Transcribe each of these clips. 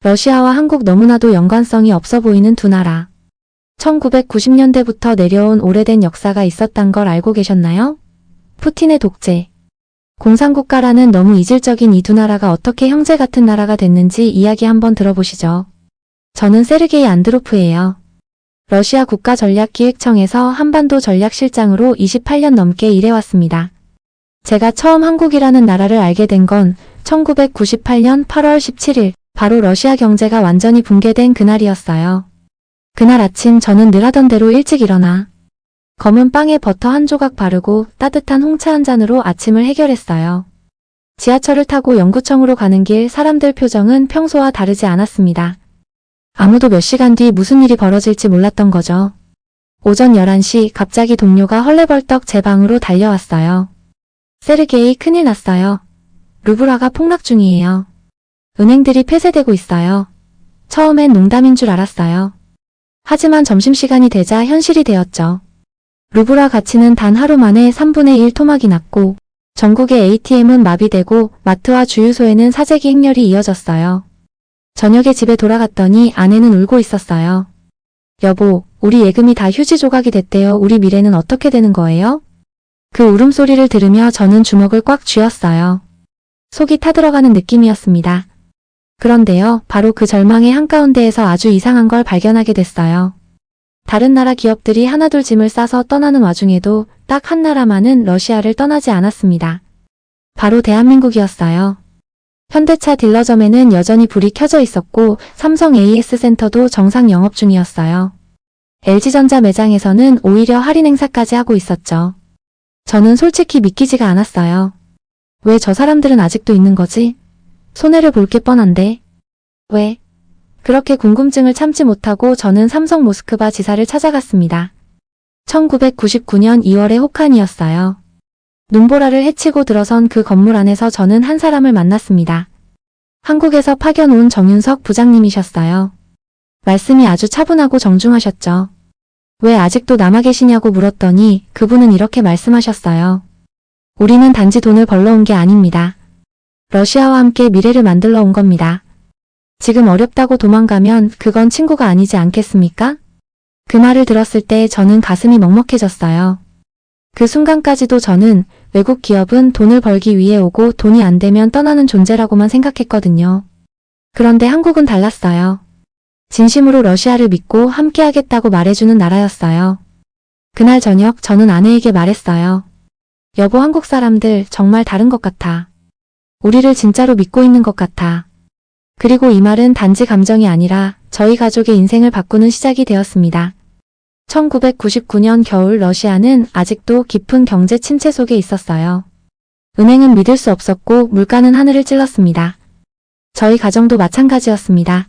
러시아와 한국 너무나도 연관성이 없어 보이는 두 나라. 1990년대부터 내려온 오래된 역사가 있었단 걸 알고 계셨나요? 푸틴의 독재. 공산국가라는 너무 이질적인 이 두 나라가 어떻게 형제 같은 나라가 됐는지 이야기 한번 들어보시죠. 저는 세르게이 안드로프예요. 러시아 국가전략기획청에서 한반도 전략실장으로 28년 넘게 일해왔습니다. 제가 처음 한국이라는 나라를 알게 된 건 1998년 8월 17일, 바로 러시아 경제가 완전히 붕괴된 그날이었어요. 그날 아침 저는 늘 하던 대로 일찍 일어나 검은 빵에 버터 한 조각 바르고 따뜻한 홍차 한 잔으로 아침을 해결했어요. 지하철을 타고 연구청으로 가는 길 사람들 표정은 평소와 다르지 않았습니다. 아무도 몇 시간 뒤 무슨 일이 벌어질지 몰랐던 거죠. 오전 11시 갑자기 동료가 헐레벌떡 제 방으로 달려왔어요. 세르게이, 큰일 났어요. 루블화가 폭락 중이에요. 은행들이 폐쇄되고 있어요. 처음엔 농담인 줄 알았어요. 하지만 점심시간이 되자 현실이 되었죠. 루블화 가치는 단 하루 만에 3분의 1 토막이 났고 전국의 ATM은 마비되고 마트와 주유소에는 사재기 행렬이 이어졌어요. 저녁에 집에 돌아갔더니 아내는 울고 있었어요. 여보, 우리 예금이 다 휴지 조각이 됐대요. 우리 미래는 어떻게 되는 거예요? 그 울음소리를 들으며 저는 주먹을 꽉 쥐었어요. 속이 타들어가는 느낌이었습니다. 그런데요, 바로 그 절망의 한가운데에서 아주 이상한 걸 발견하게 됐어요. 다른 나라 기업들이 하나둘 짐을 싸서 떠나는 와중에도 딱 한 나라만은 러시아를 떠나지 않았습니다. 바로 대한민국이었어요. 현대차 딜러점에는 여전히 불이 켜져 있었고 삼성 AS 센터도 정상 영업 중이었어요. LG전자 매장에서는 오히려 할인 행사까지 하고 있었죠. 저는 솔직히 믿기지가 않았어요. 왜 저 사람들은 아직도 있는 거지? 손해를 볼 게 뻔한데. 왜? 그렇게 궁금증을 참지 못하고 저는 삼성 모스크바 지사를 찾아갔습니다. 1999년 2월의 혹한이었어요. 눈보라를 헤치고 들어선 그 건물 안에서 저는 한 사람을 만났습니다. 한국에서 파견 온 정윤석 부장님이셨어요. 말씀이 아주 차분하고 정중하셨죠. 왜 아직도 남아 계시냐고 물었더니 그분은 이렇게 말씀하셨어요. 우리는 단지 돈을 벌러 온 게 아닙니다. 러시아와 함께 미래를 만들러 온 겁니다. 지금 어렵다고 도망가면 그건 친구가 아니지 않겠습니까? 그 말을 들었을 때 저는 가슴이 먹먹해졌어요. 그 순간까지도 저는 외국 기업은 돈을 벌기 위해 오고 돈이 안 되면 떠나는 존재라고만 생각했거든요. 그런데 한국은 달랐어요. 진심으로 러시아를 믿고 함께하겠다고 말해주는 나라였어요. 그날 저녁 저는 아내에게 말했어요. 여보, 한국 사람들 정말 다른 것 같아. 우리를 진짜로 믿고 있는 것 같아. 그리고 이 말은 단지 감정이 아니라 저희 가족의 인생을 바꾸는 시작이 되었습니다. 1999년 겨울 러시아는 아직도 깊은 경제 침체 속에 있었어요. 은행은 믿을 수 없었고 물가는 하늘을 찔렀습니다. 저희 가정도 마찬가지였습니다.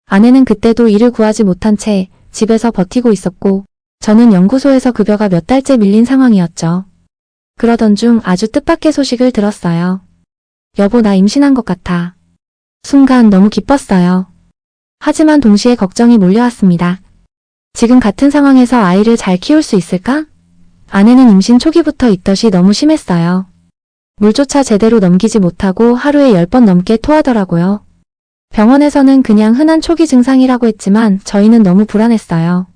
아내는 그때도 일을 구하지 못한 채 집에서 버티고 있었고 저는 연구소에서 급여가 몇 달째 밀린 상황이었죠. 그러던 중 아주 뜻밖의 소식을 들었어요. 여보, 나 임신한 것 같아. 순간 너무 기뻤어요. 하지만 동시에 걱정이 몰려왔습니다. 지금 같은 상황에서 아이를 잘 키울 수 있을까? 아내는 임신 초기부터 있덧이 너무 심했어요. 물조차 제대로 넘기지 못하고 하루에 10번 넘게 토하더라고요. 병원에서는 그냥 흔한 초기 증상이라고 했지만 저희는 너무 불안했어요.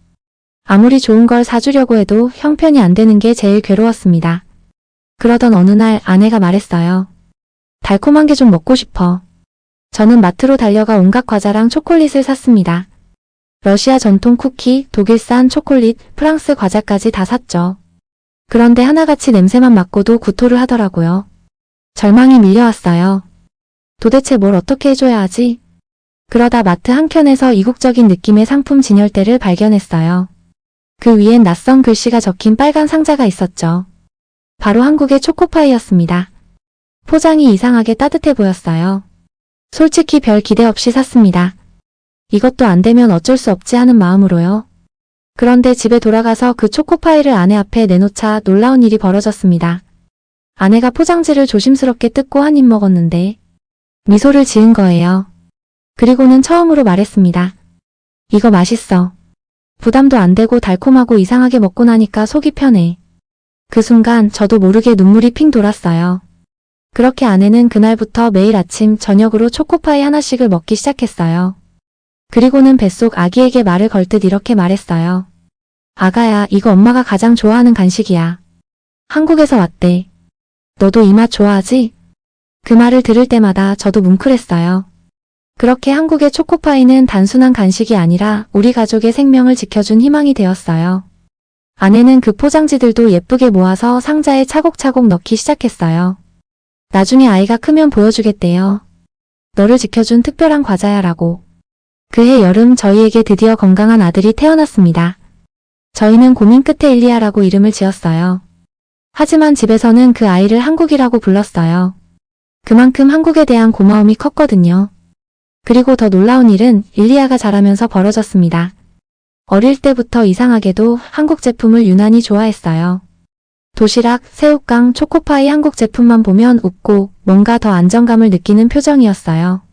아무리 좋은 걸 사주려고 해도 형편이 안 되는 게 제일 괴로웠습니다. 그러던 어느 날 아내가 말했어요. 달콤한 게 좀 먹고 싶어. 저는 마트로 달려가 온갖 과자랑 초콜릿을 샀습니다. 러시아 전통 쿠키, 독일산 초콜릿, 프랑스 과자까지 다 샀죠. 그런데 하나같이 냄새만 맡고도 구토를 하더라고요. 절망이 밀려왔어요. 도대체 뭘 어떻게 해줘야 하지? 그러다 마트 한켠에서 이국적인 느낌의 상품 진열대를 발견했어요. 그 위엔 낯선 글씨가 적힌 빨간 상자가 있었죠. 바로 한국의 초코파이였습니다. 포장이 이상하게 따뜻해 보였어요. 솔직히 별 기대 없이 샀습니다. 이것도 안 되면 어쩔 수 없지 하는 마음으로요. 그런데 집에 돌아가서 그 초코파이를 아내 앞에 내놓자 놀라운 일이 벌어졌습니다. 아내가 포장지를 조심스럽게 뜯고 한 입 먹었는데 미소를 지은 거예요. 그리고는 처음으로 말했습니다. 이거 맛있어. 부담도 안 되고 달콤하고 이상하게 먹고 나니까 속이 편해. 그 순간 저도 모르게 눈물이 핑 돌았어요. 그렇게 아내는 그날부터 매일 아침 저녁으로 초코파이 하나씩을 먹기 시작했어요. 그리고는 뱃속 아기에게 말을 걸듯 이렇게 말했어요. 아가야, 이거 엄마가 가장 좋아하는 간식이야. 한국에서 왔대. 너도 이 맛 좋아하지? 그 말을 들을 때마다 저도 뭉클했어요. 그렇게 한국의 초코파이는 단순한 간식이 아니라 우리 가족의 생명을 지켜준 희망이 되었어요. 아내는 그 포장지들도 예쁘게 모아서 상자에 차곡차곡 넣기 시작했어요. 나중에 아이가 크면 보여주겠대요. 너를 지켜준 특별한 과자야 라고. 그해 여름 저희에게 드디어 건강한 아들이 태어났습니다. 저희는 고민 끝에 일리아라고 이름을 지었어요. 하지만 집에서는 그 아이를 한국이라고 불렀어요. 그만큼 한국에 대한 고마움이 컸거든요. 그리고 더 놀라운 일은 일리아가 자라면서 벌어졌습니다. 어릴 때부터 이상하게도 한국 제품을 유난히 좋아했어요. 도시락, 새우깡, 초코파이 한국 제품만 보면 웃고 뭔가 더 안정감을 느끼는 표정이었어요.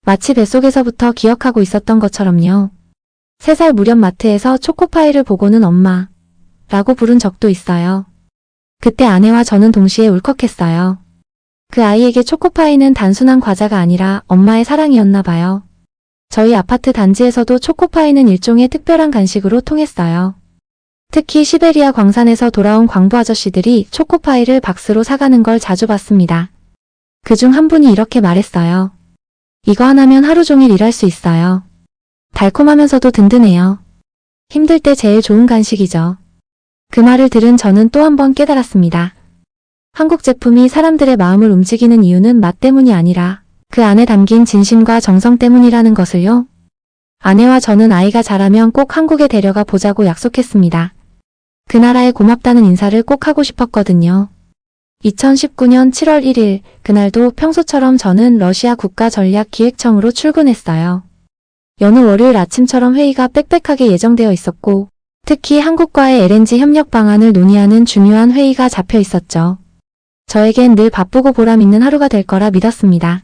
마치 뱃속에서부터 기억하고 있었던 것처럼요. 3살 무렵 마트에서 초코파이를 보고는 엄마 라고 부른 적도 있어요. 그때 아내와 저는 동시에 울컥했어요. 그 아이에게 초코파이는 단순한 과자가 아니라 엄마의 사랑이었나 봐요. 저희 아파트 단지에서도 초코파이는 일종의 특별한 간식으로 통했어요. 특히 시베리아 광산에서 돌아온 광부 아저씨들이 초코파이를 박스로 사가는 걸 자주 봤습니다. 그중 한 분이 이렇게 말했어요. 이거 하나면 하루 종일 일할 수 있어요. 달콤하면서도 든든해요. 힘들 때 제일 좋은 간식이죠. 그 말을 들은 저는 또 한 번 깨달았습니다. 한국 제품이 사람들의 마음을 움직이는 이유는 맛 때문이 아니라 그 안에 담긴 진심과 정성 때문이라는 것을요. 아내와 저는 아이가 자라면 꼭 한국에 데려가 보자고 약속했습니다. 그 나라에 고맙다는 인사를 꼭 하고 싶었거든요. 2019년 7월 1일, 그날도 평소처럼 저는 러시아 국가전략기획청으로 출근했어요. 여느 월요일 아침처럼 회의가 빽빽하게 예정되어 있었고, 특히 한국과의 LNG 협력 방안을 논의하는 중요한 회의가 잡혀 있었죠. 저에겐 늘 바쁘고 보람 있는 하루가 될 거라 믿었습니다.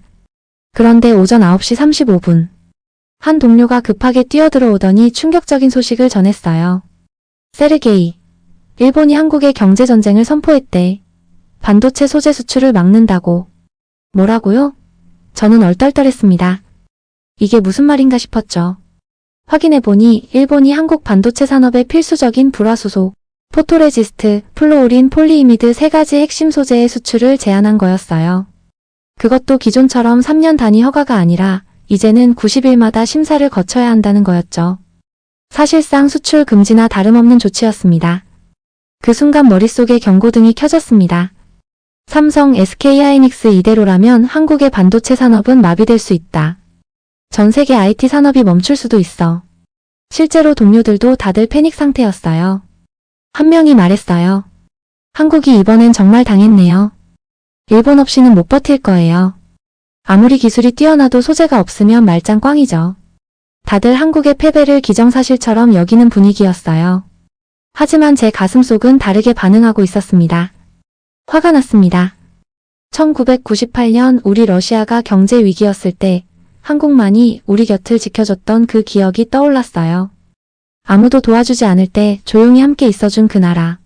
그런데 오전 9시 35분. 한 동료가 급하게 뛰어들어오더니 충격적인 소식을 전했어요. 세르게이. 일본이 한국에 경제전쟁을 선포했대. 반도체 소재 수출을 막는다고. 뭐라고요? 저는 얼떨떨했습니다. 이게 무슨 말인가 싶었죠. 확인해보니 일본이 한국 반도체 산업의 필수적인 불화수소, 포토레지스트, 플루오린, 폴리이미드 3가지 핵심 소재의 수출을 제한한 거였어요. 그것도 기존처럼 3년 단위 허가가 아니라 이제는 90일마다 심사를 거쳐야 한다는 거였죠. 사실상 수출 금지나 다름없는 조치였습니다. 그 순간 머릿속에 경고등이 켜졌습니다. 삼성, SK하이닉스 이대로라면 한국의 반도체 산업은 마비될 수 있다. 전 세계 IT 산업이 멈출 수도 있어. 실제로 동료들도 다들 패닉 상태였어요. 한 명이 말했어요. 한국이 이번엔 정말 당했네요. 일본 없이는 못 버틸 거예요. 아무리 기술이 뛰어나도 소재가 없으면 말짱 꽝이죠. 다들 한국의 패배를 기정사실처럼 여기는 분위기였어요. 하지만 제 가슴속은 다르게 반응하고 있었습니다. 화가 났습니다. 1998년 우리 러시아가 경제 위기였을 때 한국만이 우리 곁을 지켜줬던 그 기억이 떠올랐어요. 아무도 도와주지 않을 때 조용히 함께 있어준 그 나라.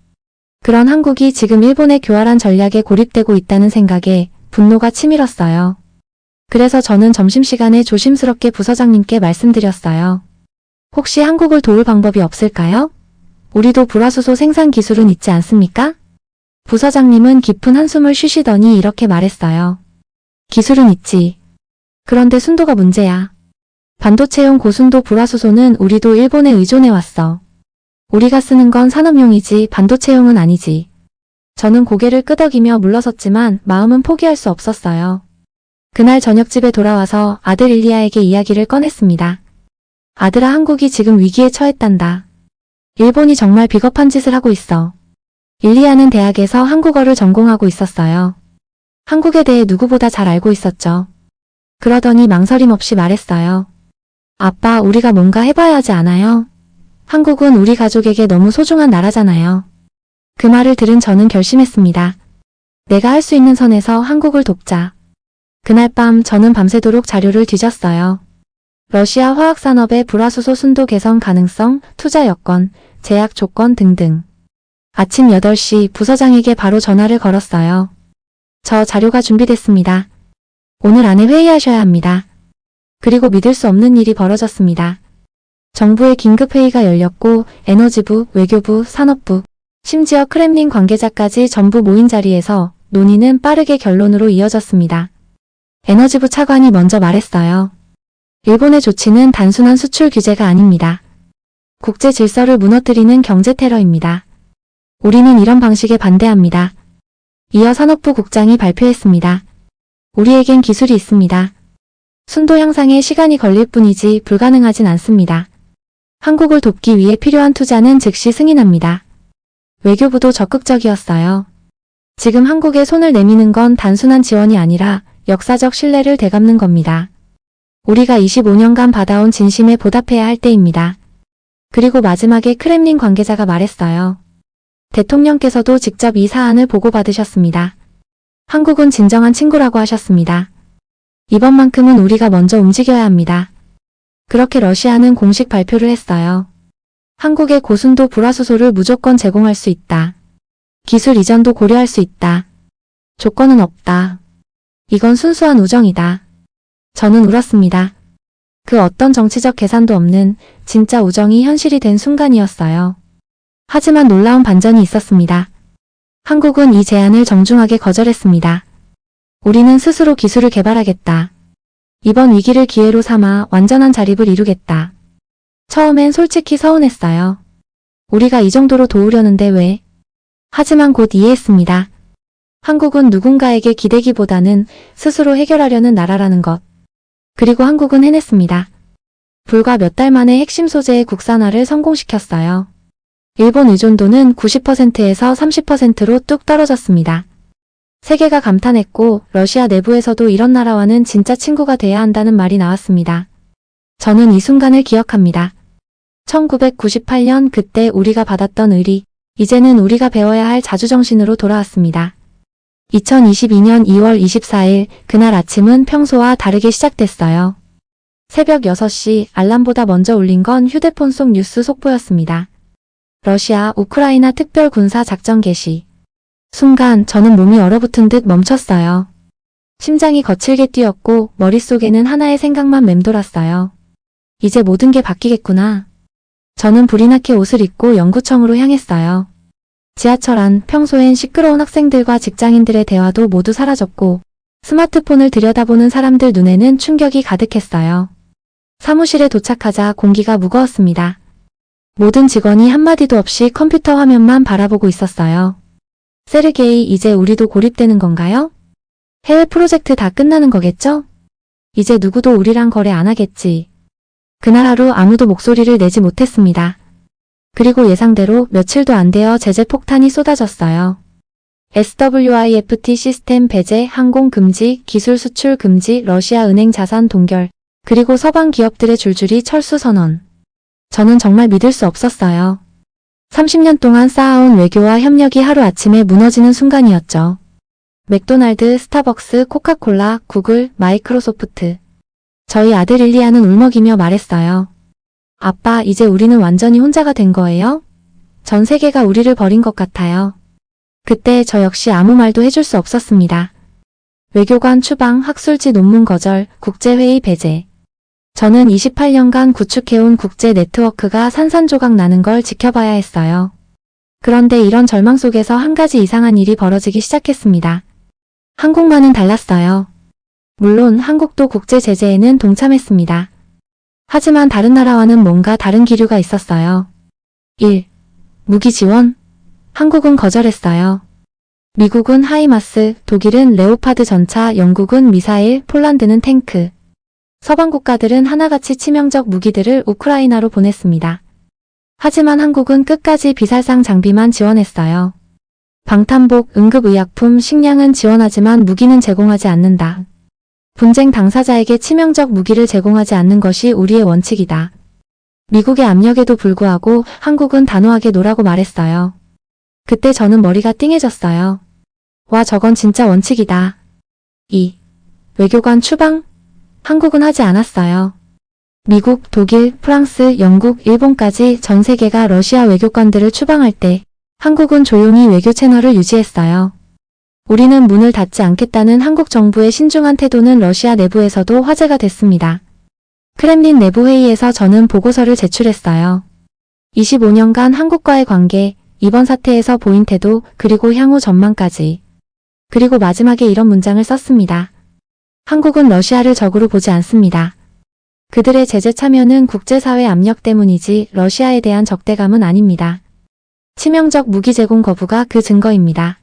그런 한국이 지금 일본의 교활한 전략에 고립되고 있다는 생각에 분노가 치밀었어요. 그래서 저는 점심시간에 조심스럽게 부서장님께 말씀드렸어요. 혹시 한국을 도울 방법이 없을까요? 우리도 불화수소 생산 기술은 있지 않습니까? 부서장님은 깊은 한숨을 쉬시더니 이렇게 말했어요. 기술은 있지. 그런데 순도가 문제야. 반도체용 고순도 불화수소는 우리도 일본에 의존해왔어. 우리가 쓰는 건 산업용이지 반도체용은 아니지. 저는 고개를 끄덕이며 물러섰지만 마음은 포기할 수 없었어요. 그날 저녁 집에 돌아와서 아들 일리아에게 이야기를 꺼냈습니다. 아들아, 한국이 지금 위기에 처했단다. 일본이 정말 비겁한 짓을 하고 있어. 일리아는 대학에서 한국어를 전공하고 있었어요. 한국에 대해 누구보다 잘 알고 있었죠. 그러더니 망설임 없이 말했어요. 아빠, 우리가 뭔가 해봐야 하지 않아요? 한국은 우리 가족에게 너무 소중한 나라잖아요. 그 말을 들은 저는 결심했습니다. 내가 할 수 있는 선에서 한국을 돕자. 그날 밤 저는 밤새도록 자료를 뒤졌어요. 러시아 화학산업의 불화수소 순도 개선 가능성, 투자 여건, 제약 조건 등등. 아침 8시 부서장에게 바로 전화를 걸었어요. 저 자료가 준비됐습니다. 오늘 안에 회의하셔야 합니다. 그리고 믿을 수 없는 일이 벌어졌습니다. 정부의 긴급회의가 열렸고 에너지부, 외교부, 산업부, 심지어 크렘린 관계자까지 전부 모인 자리에서 논의는 빠르게 결론으로 이어졌습니다. 에너지부 차관이 먼저 말했어요. 일본의 조치는 단순한 수출 규제가 아닙니다. 국제 질서를 무너뜨리는 경제 테러입니다. 우리는 이런 방식에 반대합니다. 이어 산업부 국장이 발표했습니다. 우리에겐 기술이 있습니다. 순도 향상에 시간이 걸릴 뿐이지 불가능하진 않습니다. 한국을 돕기 위해 필요한 투자는 즉시 승인합니다. 외교부도 적극적이었어요. 지금 한국에 손을 내미는 건 단순한 지원이 아니라 역사적 신뢰를 되갚는 겁니다. 우리가 25년간 받아온 진심에 보답해야 할 때입니다. 그리고 마지막에 크렘린 관계자가 말했어요. 대통령께서도 직접 이 사안을 보고받으셨습니다. 한국은 진정한 친구라고 하셨습니다. 이번만큼은 우리가 먼저 움직여야 합니다. 그렇게 러시아는 공식 발표를 했어요. 한국의 고순도 불화수소를 무조건 제공할 수 있다. 기술 이전도 고려할 수 있다. 조건은 없다. 이건 순수한 우정이다. 저는 울었습니다. 그 어떤 정치적 계산도 없는 진짜 우정이 현실이 된 순간이었어요. 하지만 놀라운 반전이 있었습니다. 한국은 이 제안을 정중하게 거절했습니다. 우리는 스스로 기술을 개발하겠다. 이번 위기를 기회로 삼아 완전한 자립을 이루겠다. 처음엔 솔직히 서운했어요. 우리가 이 정도로 도우려는데 왜? 하지만 곧 이해했습니다. 한국은 누군가에게 기대기보다는 스스로 해결하려는 나라라는 것. 그리고 한국은 해냈습니다. 불과 몇 달 만에 핵심 소재의 국산화를 성공시켰어요. 일본 의존도는 90%에서 30%로 뚝 떨어졌습니다. 세계가 감탄했고 러시아 내부에서도 이런 나라와는 진짜 친구가 돼야 한다는 말이 나왔습니다. 저는 이 순간을 기억합니다. 1998년 그때 우리가 받았던 의리, 이제는 우리가 배워야 할 자주정신으로 돌아왔습니다. 2022년 2월 24일 그날 아침은 평소와 다르게 시작됐어요. 새벽 6시 알람보다 먼저 울린 건 휴대폰 속 뉴스 속보였습니다. 러시아, 우크라이나 특별 군사 작전 개시. 순간 저는 몸이 얼어붙은 듯 멈췄어요. 심장이 거칠게 뛰었고 머릿속에는 하나의 생각만 맴돌았어요. 이제 모든 게 바뀌겠구나. 저는 불이 나게 옷을 입고 연구청으로 향했어요. 지하철 안 평소엔 시끄러운 학생들과 직장인들의 대화도 모두 사라졌고 스마트폰을 들여다보는 사람들 눈에는 충격이 가득했어요. 사무실에 도착하자 공기가 무거웠습니다. 모든 직원이 한마디도 없이 컴퓨터 화면만 바라보고 있었어요. 세르게이, 이제 우리도 고립되는 건가요? 해외 프로젝트 다 끝나는 거겠죠? 이제 누구도 우리랑 거래 안 하겠지. 그날 하루 아무도 목소리를 내지 못했습니다. 그리고 예상대로 며칠도 안 되어 제재 폭탄이 쏟아졌어요. SWIFT 시스템 배제, 항공 금지, 기술 수출 금지, 러시아 은행 자산 동결, 그리고 서방 기업들의 줄줄이 철수 선언. 저는 정말 믿을 수 없었어요. 30년 동안 쌓아온 외교와 협력이 하루아침에 무너지는 순간이었죠. 맥도날드, 스타벅스, 코카콜라, 구글, 마이크로소프트. 저희 아들 릴리아는 울먹이며 말했어요. 아빠, 이제 우리는 완전히 혼자가 된 거예요? 전 세계가 우리를 버린 것 같아요. 그때 저 역시 아무 말도 해줄 수 없었습니다. 외교관 추방, 학술지 논문 거절, 국제회의 배제. 저는 28년간 구축해온 국제 네트워크가 산산조각 나는 걸 지켜봐야 했어요. 그런데 이런 절망 속에서 한 가지 이상한 일이 벌어지기 시작했습니다. 한국만은 달랐어요. 물론 한국도 국제 제재에는 동참했습니다. 하지만 다른 나라와는 뭔가 다른 기류가 있었어요. 1. 무기 지원. 한국은 거절했어요. 미국은 하이마스, 독일은 레오파드 전차, 영국은 미사일, 폴란드는 탱크. 서방 국가들은 하나같이 치명적 무기들을 우크라이나로 보냈습니다. 하지만 한국은 끝까지 비살상 장비만 지원했어요. 방탄복, 응급의약품, 식량은 지원하지만 무기는 제공하지 않는다. 분쟁 당사자에게 치명적 무기를 제공하지 않는 것이 우리의 원칙이다. 미국의 압력에도 불구하고 한국은 단호하게 노라고 말했어요. 그때 저는 머리가 띵해졌어요. 와, 저건 진짜 원칙이다. 2. 외교관 추방? 한국은 하지 않았어요. 미국, 독일, 프랑스, 영국, 일본까지 전 세계가 러시아 외교관들을 추방할 때 한국은 조용히 외교 채널을 유지했어요. 우리는 문을 닫지 않겠다는 한국 정부의 신중한 태도는 러시아 내부에서도 화제가 됐습니다. 크렘린 내부 회의에서 저는 보고서를 제출했어요. 25년간 한국과의 관계, 이번 사태에서 보인 태도, 그리고 향후 전망까지. 그리고 마지막에 이런 문장을 썼습니다. 한국은 러시아를 적으로 보지 않습니다. 그들의 제재 참여는 국제사회 압력 때문이지 러시아에 대한 적대감은 아닙니다. 치명적 무기 제공 거부가 그 증거입니다.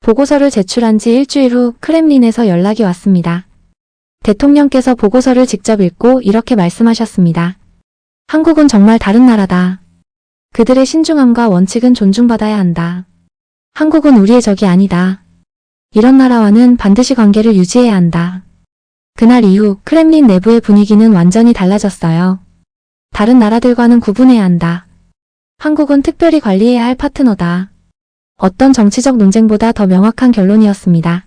보고서를 제출한 지 일주일 후 크렘린에서 연락이 왔습니다. 대통령께서 보고서를 직접 읽고 이렇게 말씀하셨습니다. 한국은 정말 다른 나라다. 그들의 신중함과 원칙은 존중받아야 한다. 한국은 우리의 적이 아니다. 이런 나라와는 반드시 관계를 유지해야 한다. 그날 이후 크렘린 내부의 분위기는 완전히 달라졌어요. 다른 나라들과는 구분해야 한다. 한국은 특별히 관리해야 할 파트너다. 어떤 정치적 논쟁보다 더 명확한 결론이었습니다.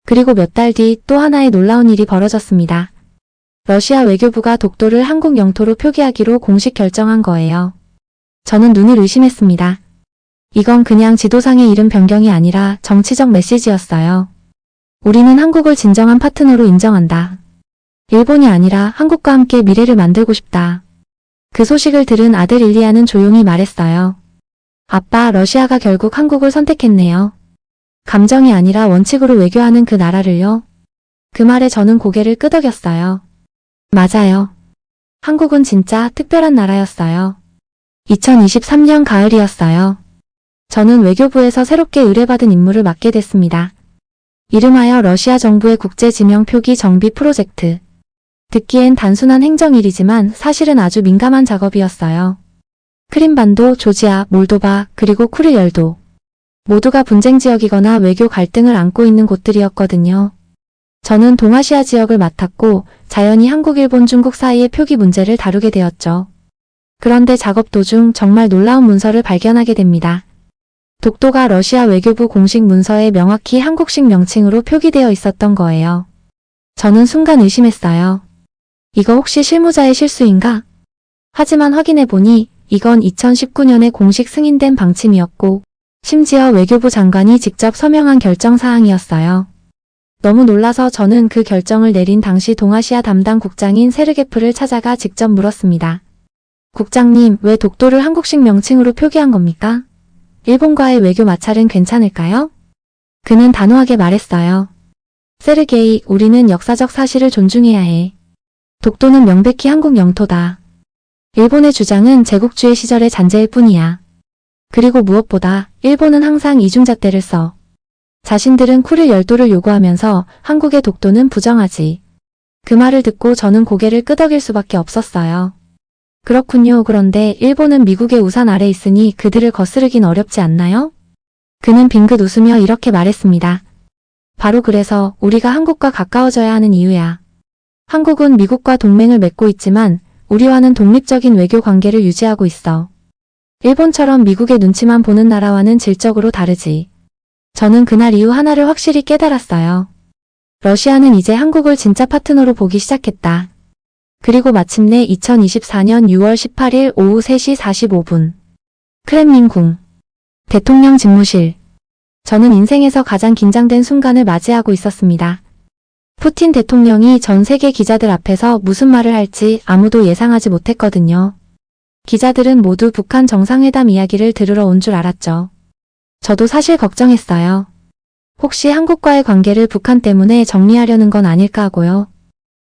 그리고 몇 달 뒤 또 하나의 놀라운 일이 벌어졌습니다. 러시아 외교부가 독도를 한국 영토로 표기하기로 공식 결정한 거예요. 저는 눈을 의심했습니다. 이건 그냥 지도상의 이름 변경이 아니라 정치적 메시지였어요. 우리는 한국을 진정한 파트너로 인정한다. 일본이 아니라 한국과 함께 미래를 만들고 싶다. 그 소식을 들은 아들 일리아는 조용히 말했어요. 아빠, 러시아가 결국 한국을 선택했네요. 감정이 아니라 원칙으로 외교하는 그 나라를요. 그 말에 저는 고개를 끄덕였어요. 맞아요. 한국은 진짜 특별한 나라였어요. 2023년 가을이었어요. 저는 외교부에서 새롭게 의뢰받은 임무를 맡게 됐습니다. 이름하여 러시아 정부의 국제지명 표기 정비 프로젝트. 듣기엔 단순한 행정일이지만 사실은 아주 민감한 작업이었어요. 크림반도, 조지아, 몰도바, 그리고 쿠릴열도. 모두가 분쟁 지역이거나 외교 갈등을 안고 있는 곳들이었거든요. 저는 동아시아 지역을 맡았고 자연히 한국, 일본, 중국 사이의 표기 문제를 다루게 되었죠. 그런데 작업 도중 정말 놀라운 문서를 발견하게 됩니다. 독도가 러시아 외교부 공식 문서에 명확히 한국식 명칭으로 표기되어 있었던 거예요. 저는 순간 의심했어요. 이거 혹시 실무자의 실수인가? 하지만 확인해보니 이건 2019년에 공식 승인된 방침이었고 심지어 외교부 장관이 직접 서명한 결정사항이었어요. 너무 놀라서 저는 그 결정을 내린 당시 동아시아 담당 국장인 세르게프를 찾아가 직접 물었습니다. 국장님, 왜 독도를 한국식 명칭으로 표기한 겁니까? 일본과의 외교 마찰은 괜찮을까요? 그는 단호하게 말했어요. 세르게이, 우리는 역사적 사실을 존중해야 해. 독도는 명백히 한국 영토다. 일본의 주장은 제국주의 시절의 잔재일 뿐이야. 그리고 무엇보다 일본은 항상 이중잣대를 써. 자신들은 쿠릴 열도를 요구하면서 한국의 독도는 부정하지. 그 말을 듣고 저는 고개를 끄덕일 수밖에 없었어요. 그렇군요. 그런데 일본은 미국의 우산 아래 있으니 그들을 거스르긴 어렵지 않나요? 그는 빙긋 웃으며 이렇게 말했습니다. 바로 그래서 우리가 한국과 가까워져야 하는 이유야. 한국은 미국과 동맹을 맺고 있지만 우리와는 독립적인 외교 관계를 유지하고 있어. 일본처럼 미국의 눈치만 보는 나라와는 질적으로 다르지. 저는 그날 이후 하나를 확실히 깨달았어요. 러시아는 이제 한국을 진짜 파트너로 보기 시작했다. 그리고 마침내 2024년 6월 18일 오후 3시 45분. 크렘린궁. 대통령 집무실. 저는 인생에서 가장 긴장된 순간을 맞이하고 있었습니다. 푸틴 대통령이 전 세계 기자들 앞에서 무슨 말을 할지 아무도 예상하지 못했거든요. 기자들은 모두 북한 정상회담 이야기를 들으러 온 줄 알았죠. 저도 사실 걱정했어요. 혹시 한국과의 관계를 북한 때문에 정리하려는 건 아닐까 하고요.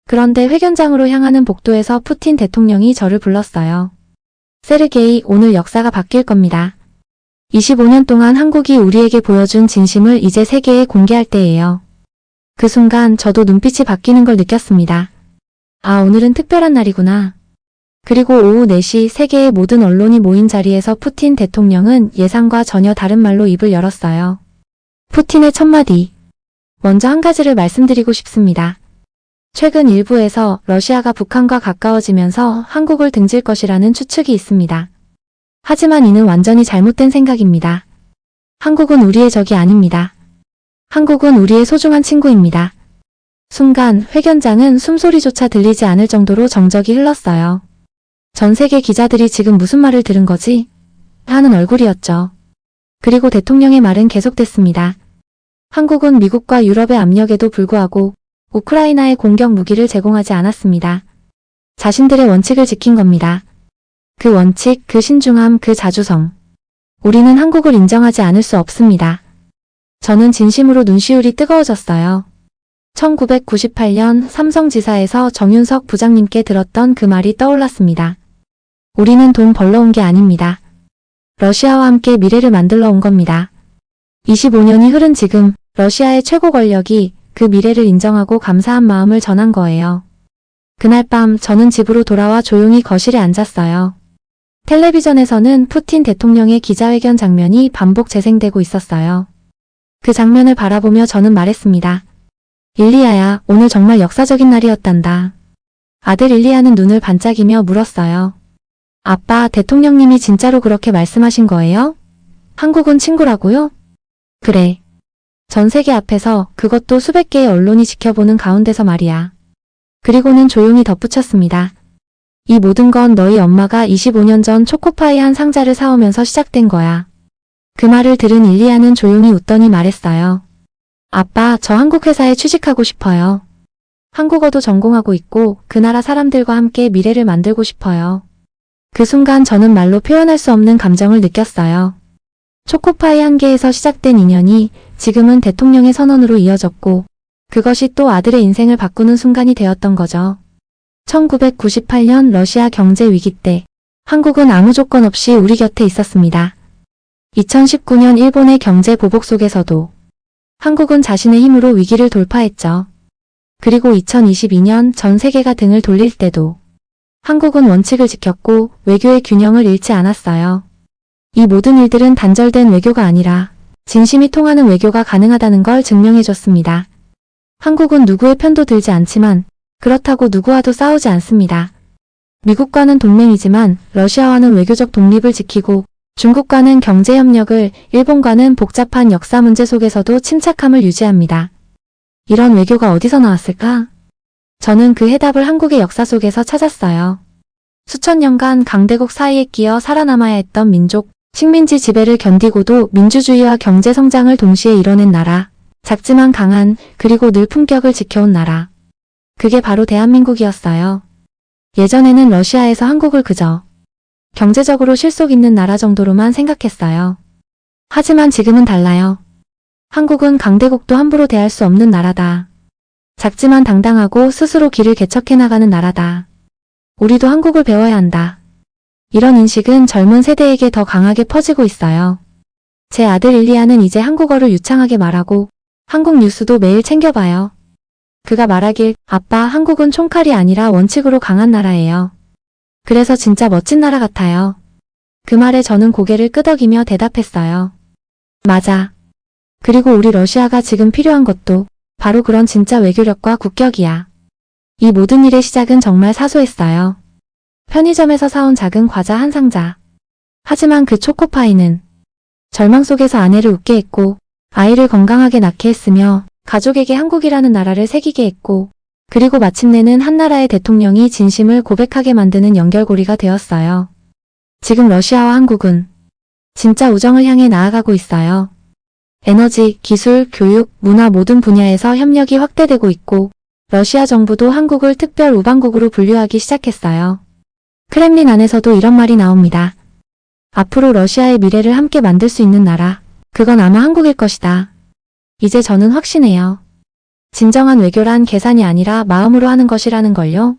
그런데 회견장으로 향하는 복도에서 푸틴 대통령이 저를 불렀어요. 세르게이, 오늘 역사가 바뀔 겁니다. 25년 동안 한국이 우리에게 보여준 진심을 이제 세계에 공개할 때예요. 그 순간 저도 눈빛이 바뀌는 걸 느꼈습니다. 아, 오늘은 특별한 날이구나. 그리고 오후 4시 세계의 모든 언론이 모인 자리에서 푸틴 대통령은 예상과 전혀 다른 말로 입을 열었어요. 푸틴의 첫마디. 먼저 한 가지를 말씀드리고 싶습니다. 최근 일부에서 러시아가 북한과 가까워지면서 한국을 등질 것이라는 추측이 있습니다. 하지만 이는 완전히 잘못된 생각입니다. 한국은 우리의 적이 아닙니다. 한국은 우리의 소중한 친구입니다. 순간 회견장은 숨소리조차 들리지 않을 정도로 정적이 흘렀어요. 전 세계 기자들이 지금 무슨 말을 들은 거지? 하는 얼굴이었죠. 그리고 대통령의 말은 계속됐습니다. 한국은 미국과 유럽의 압력에도 불구하고 우크라이나에 공격 무기를 제공하지 않았습니다. 자신들의 원칙을 지킨 겁니다. 그 원칙, 그 신중함, 그 자주성. 우리는 한국을 인정하지 않을 수 없습니다. 저는 진심으로 눈시울이 뜨거워졌어요. 1998년 삼성지사에서 정윤석 부장님께 들었던 그 말이 떠올랐습니다. 우리는 돈 벌러 온 게 아닙니다. 러시아와 함께 미래를 만들러 온 겁니다. 25년이 흐른 지금 러시아의 최고 권력이 그 미래를 인정하고 감사한 마음을 전한 거예요. 그날 밤 저는 집으로 돌아와 조용히 거실에 앉았어요. 텔레비전에서는 푸틴 대통령의 기자회견 장면이 반복 재생되고 있었어요. 그 장면을 바라보며 저는 말했습니다. 일리아야, 오늘 정말 역사적인 날이었단다. 아들 일리아는 눈을 반짝이며 물었어요. 아빠, 대통령님이 진짜로 그렇게 말씀하신 거예요? 한국은 친구라고요? 그래. 전 세계 앞에서, 그것도 수백 개의 언론이 지켜보는 가운데서 말이야. 그리고는 조용히 덧붙였습니다. 이 모든 건 너희 엄마가 25년 전 초코파이 한 상자를 사오면서 시작된 거야. 그 말을 들은 일리아는 조용히 웃더니 말했어요. 아빠, 저 한국 회사에 취직하고 싶어요. 한국어도 전공하고 있고 그 나라 사람들과 함께 미래를 만들고 싶어요. 그 순간 저는 말로 표현할 수 없는 감정을 느꼈어요. 초코파이 한 개에서 시작된 인연이 지금은 대통령의 선언으로 이어졌고 그것이 또 아들의 인생을 바꾸는 순간이 되었던 거죠. 1998년 러시아 경제 위기 때 한국은 아무 조건 없이 우리 곁에 있었습니다. 2019년 일본의 경제 보복 속에서도 한국은 자신의 힘으로 위기를 돌파했죠. 그리고 2022년 전 세계가 등을 돌릴 때도 한국은 원칙을 지켰고 외교의 균형을 잃지 않았어요. 이 모든 일들은 단절된 외교가 아니라 진심이 통하는 외교가 가능하다는 걸 증명해줬습니다. 한국은 누구의 편도 들지 않지만 그렇다고 누구와도 싸우지 않습니다. 미국과는 동맹이지만 러시아와는 외교적 독립을 지키고 중국과는 경제협력을, 일본과는 복잡한 역사 문제 속에서도 침착함을 유지합니다. 이런 외교가 어디서 나왔을까? 저는 그 해답을 한국의 역사 속에서 찾았어요. 수천 년간 강대국 사이에 끼어 살아남아야 했던 민족, 식민지 지배를 견디고도 민주주의와 경제 성장을 동시에 이뤄낸 나라, 작지만 강한, 그리고 늘 품격을 지켜온 나라. 그게 바로 대한민국이었어요. 예전에는 러시아에서 한국을 그저 경제적으로 실속 있는 나라 정도로만 생각했어요. 하지만 지금은 달라요. 한국은 강대국도 함부로 대할 수 없는 나라다. 작지만 당당하고 스스로 길을 개척해 나가는 나라다. 우리도 한국을 배워야 한다. 이런 인식은 젊은 세대에게 더 강하게 퍼지고 있어요. 제 아들 일리아는 이제 한국어를 유창하게 말하고 한국 뉴스도 매일 챙겨봐요. 그가 말하길, 아빠, 한국은 총칼이 아니라 원칙으로 강한 나라예요. 그래서 진짜 멋진 나라 같아요. 그 말에 저는 고개를 끄덕이며 대답했어요. 맞아. 그리고 우리 러시아가 지금 필요한 것도 바로 그런 진짜 외교력과 국격이야. 이 모든 일의 시작은 정말 사소했어요. 편의점에서 사온 작은 과자 한 상자. 하지만 그 초코파이는 절망 속에서 아내를 웃게 했고 아이를 건강하게 낳게 했으며 가족에게 한국이라는 나라를 새기게 했고 그리고 마침내는 한 나라의 대통령이 진심을 고백하게 만드는 연결고리가 되었어요. 지금 러시아와 한국은 진짜 우정을 향해 나아가고 있어요. 에너지, 기술, 교육, 문화 모든 분야에서 협력이 확대되고 있고 러시아 정부도 한국을 특별 우방국으로 분류하기 시작했어요. 크렘린 안에서도 이런 말이 나옵니다. 앞으로 러시아의 미래를 함께 만들 수 있는 나라, 그건 아마 한국일 것이다. 이제 저는 확신해요. 진정한 외교란 계산이 아니라 마음으로 하는 것이라는 걸요.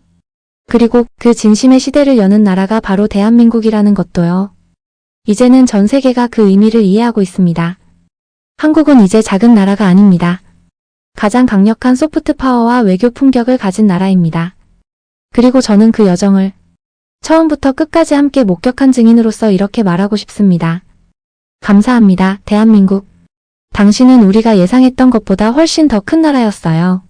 그리고 그 진심의 시대를 여는 나라가 바로 대한민국이라는 것도요. 이제는 전 세계가 그 의미를 이해하고 있습니다. 한국은 이제 작은 나라가 아닙니다. 가장 강력한 소프트 파워와 외교 품격을 가진 나라입니다. 그리고 저는 그 여정을 처음부터 끝까지 함께 목격한 증인으로서 이렇게 말하고 싶습니다. 감사합니다, 대한민국. 당신은 우리가 예상했던 것보다 훨씬 더 큰 나라였어요.